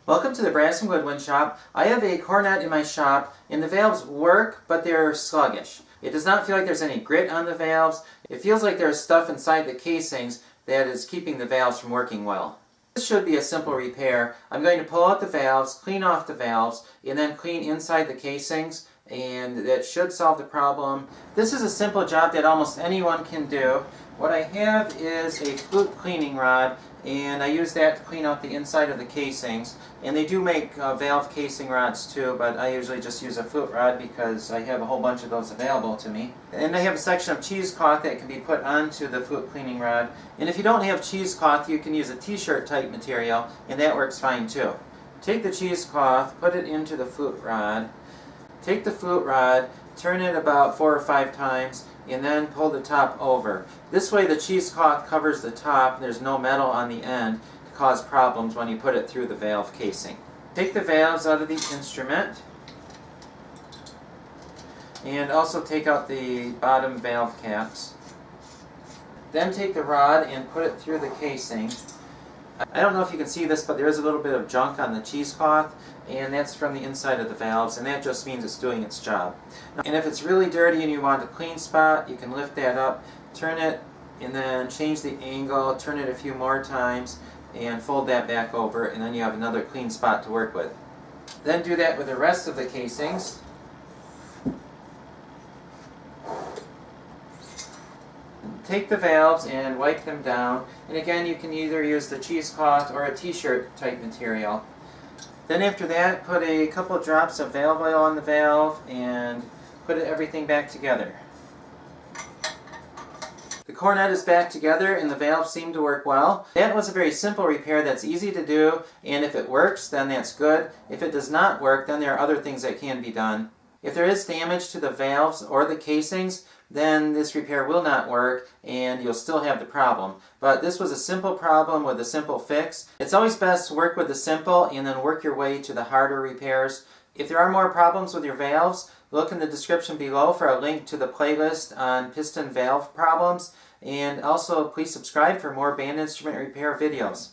Welcome to the Brass and Goodwin shop. I have a Coronet in my shop and the valves work, but they're sluggish. It does not feel like there's any grit on the valves. It feels like there's stuff inside the casings that is keeping the valves from working well. This should be a simple repair. I'm going to pull out the valves, clean off the valves, and then clean inside the casings, and that should solve the problem. This is a simple job that almost anyone can do. What I have is a flute cleaning rod, and I use that to clean out the inside of the casings. And they do make valve casing rods too, but I usually just use a flute rod because I have a whole bunch of those available to me. And I have a section of cheesecloth that can be put onto the flute cleaning rod. And if you don't have cheesecloth, you can use a t-shirt type material, and that works fine too. Take the cheesecloth, put it into the flute rod. Take the flute rod, turn it about 4 or 5 times, and then pull the top over. This way the cheesecloth covers the top, there's no metal on the end to cause problems when you put it through the valve casing. Take the valves out of the instrument, and also take out the bottom valve caps. Then take the rod and put it through the casing. I don't know if you can see this, but there is a little bit of junk on the cheesecloth, and that's from the inside of the valves, and that just means it's doing its job. And if it's really dirty and you want a clean spot, you can lift that up, turn it, and then change the angle, turn it a few more times, and fold that back over, and then you have another clean spot to work with. Then do that with the rest of the casings. Take the valves and wipe them down, and again you can either use the cheesecloth or a t-shirt type material. Then after that, put a couple of drops of valve oil on the valve and put everything back together. The Coronet is back together and the valves seem to work well. That was a very simple repair that's easy to do, and if it works, then that's good. If it does not work, then there are other things that can be done. If there is damage to the valves or the casings, then this repair will not work and you'll still have the problem. But this was a simple problem with a simple fix. It's always best to work with the simple and then work your way to the harder repairs. If there are more problems with your valves, look in the description below for a link to the playlist on piston valve problems. And also please subscribe for more band instrument repair videos.